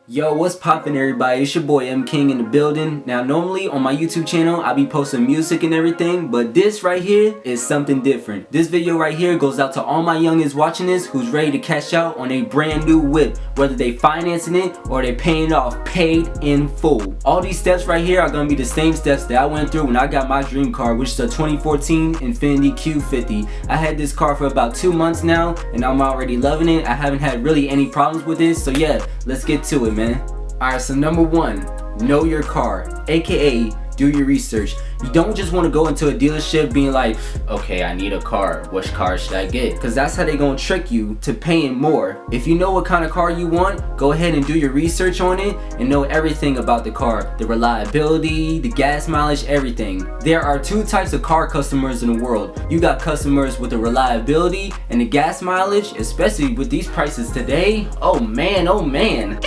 Yo, what's poppin' everybody? It's your boy M King in the building. Now normally on my YouTube channel I be posting music and everything, but this right here is something different. This video right here goes out to all my youngins watching this who's ready to cash out on a brand new whip, whether they financing it or they paying it off paid in full. All these steps right here are gonna be the same steps that I went through when I got my dream car, which is a 2014 Infiniti Q50. I had this car for about 2 months now and I'm already loving it. I haven't had really any problems with it, so yeah, let's get to it, man. Alright, so number one, know your car, aka do your research. You don't just want to go into a dealership being like, okay, I need a car, which car should I get? Because that's how they gonna trick you to paying more. If you know what kind of car you want, go ahead and do your research on it and know everything about the car, the reliability, the gas mileage, everything. There are two types of car customers in the world. You got customers with the reliability and the gas mileage, especially with these prices today. Oh man, oh man.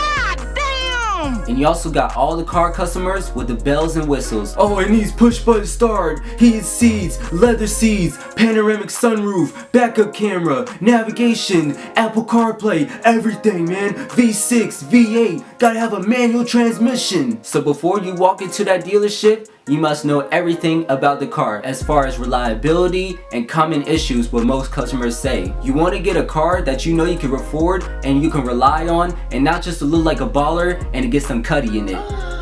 And you also got all the car customers with the bells and whistles. Oh, it needs push button start, heated seats, leather seats, panoramic sunroof, backup camera, navigation, Apple CarPlay, everything, man. V6, V8, gotta have a manual transmission. So before you walk into that dealership, you must know everything about the car as far as reliability and common issues what most customers say. You want to get a car that you know you can afford and you can rely on, and not just to look like a baller and to get some cutty in it,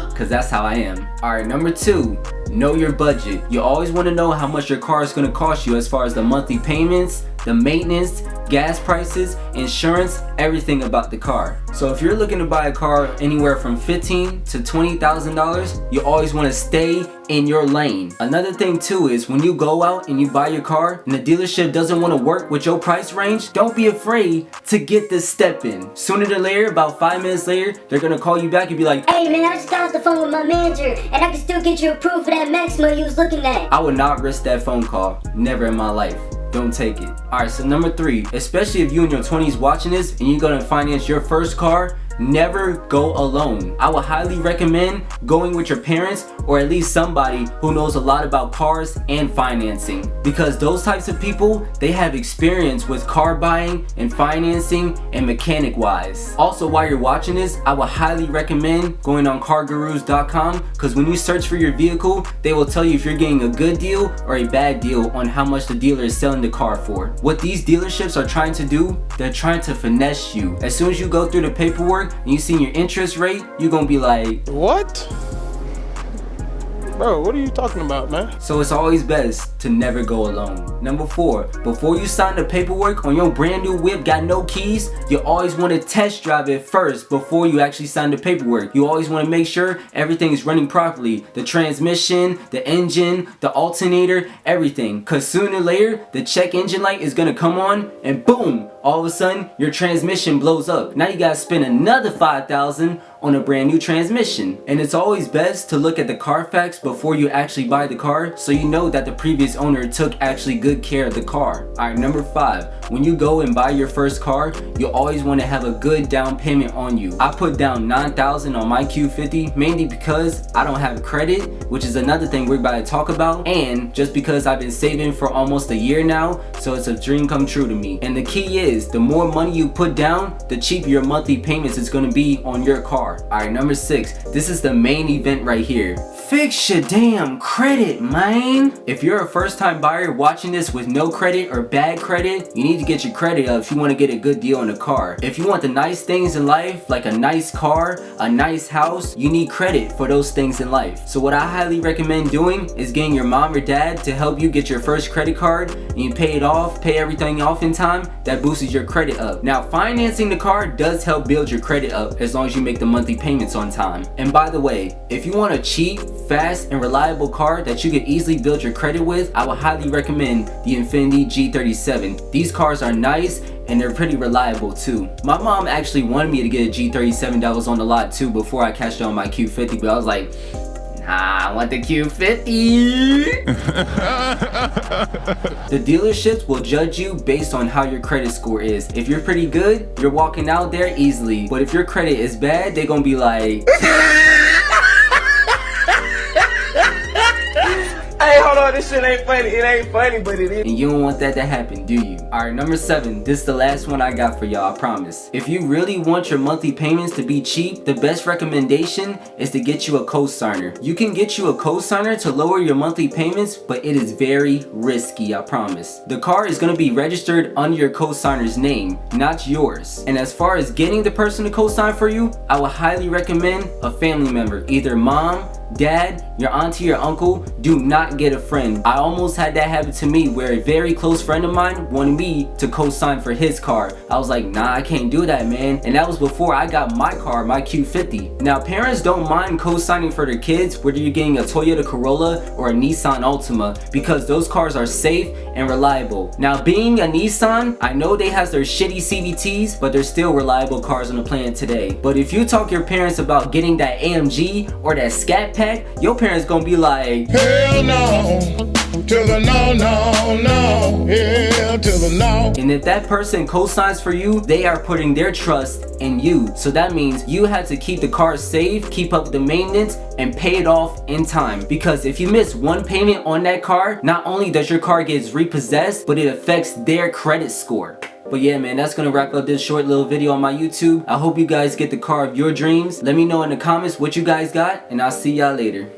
because that's how I am. Alright, number two, know your budget. You always want to know how much your car is going to cost you as far as the monthly payments, the maintenance, gas prices, insurance, everything about the car. So if you're looking to buy a car anywhere from $15,000 to $20,000, you always want to stay in your lane. Another thing too is when you go out and you buy your car and the dealership doesn't want to work with your price range, don't be afraid to get this step in. Sooner than later, about 5 minutes later, they're gonna call you back and be like, hey man, I just got off the phone with my manager and I can still get you approved for that Maxima you was looking at. I would not risk that phone call. Never in my life. Don't take it. Alright, so number three, especially if you in your 20s watching this and you're gonna finance your first car, never go alone. I would highly recommend going with your parents or at least somebody who knows a lot about cars and financing, because those types of people, they have experience with car buying and financing and mechanic wise. Also, while you're watching this, I would highly recommend going on cargurus.com, because when you search for your vehicle, they will tell you if you're getting a good deal or a bad deal on how much the dealer is selling the car for. What these dealerships are trying to do, they're trying to finesse you. As soon as you go through the paperwork and you see your interest rate, you're gonna be like, what? Bro, what are you talking about, man? So it's always best to never go alone. Number four, before you sign the paperwork on your brand new whip, got no keys, you always want to test drive it first before you actually sign the paperwork. You always want to make sure everything is running properly. The transmission, the engine, the alternator, everything. Cause sooner or later, the check engine light is gonna come on and boom, all of a sudden your transmission blows up. Now you gotta spend another $5,000 on a brand new transmission. And it's always best to look at the Carfax before you actually buy the car, so you know that the previous owner took actually good care of the car. Alright, number five, when you go and buy your first car, you always want to have a good down payment on you. I put down $9,000 on my Q50 mainly because I don't have credit, which is another thing we're about to talk about, and just because I've been saving for almost a year now, so it's a dream come true to me. And the key is, the more money you put down, the cheaper your monthly payments is going to be on your car. Alright, number six, this is the main event right here. Fix your damn credit, man. If you're a first time buyer watching this with no credit or bad credit, you need to get your credit up if you want to get a good deal on a car. If you want the nice things in life, like a nice car, a nice house, you need credit for those things in life. So what I highly recommend doing is getting your mom or dad to help you get your first credit card, and you pay it off, pay everything off in time. That boosts your credit up. Now, financing the car does help build your credit up as long as you make the monthly payments on time. And by the way, if you want a cheap, fast, and reliable car that you could easily build your credit with, I would highly recommend the Infiniti G37. These cars are nice and they're pretty reliable too. My mom actually wanted me to get a G37 that was on the lot too before I cashed out on my Q50, but I was like, nah, I want the Q50. The dealerships will judge you based on how your credit score is. If you're pretty good, you're walking out there easily. But if your credit is bad, they're gonna be like, Hey, hold on. know this shit ain't funny. It ain't funny, but it is. And you don't want that to happen, do you? Alright, number 7. This is the last one I got for y'all, I promise. If you really want your monthly payments to be cheap, the best recommendation is to get you a co-signer. You can get you a co-signer to lower your monthly payments, but it is very risky, I promise. The car is going to be registered under your co-signer's name, not yours. And as far as getting the person to co-sign for you, I would highly recommend a family member, either mom, dad, your auntie, your uncle. Do not get a friend. I almost had that happen to me where a very close friend of mine wanted me to co-sign for his car. I was like, nah, I can't do that, man. And that was before I got my car, my Q50. Now, parents don't mind co-signing for their kids, whether you're getting a Toyota Corolla or a Nissan Altima, because those cars are safe and reliable. Now, being a Nissan, I know they has their shitty CVTs, but they're still reliable cars on the planet today. But if you talk your parents about getting that AMG or that Scat Pack, your parents gonna be like, hell no, to the no, no, no, hell to the no. And if that person co-signs for you, they are putting their trust in you. So that means you have to keep the car safe, keep up the maintenance, and pay it off in time. Because if you miss one payment on that car, not only does your car get repossessed, but it affects their credit score. But yeah, man, that's gonna wrap up this short little video on my YouTube. I hope you guys get the car of your dreams. Let me know in the comments what you guys got, and I'll see y'all later.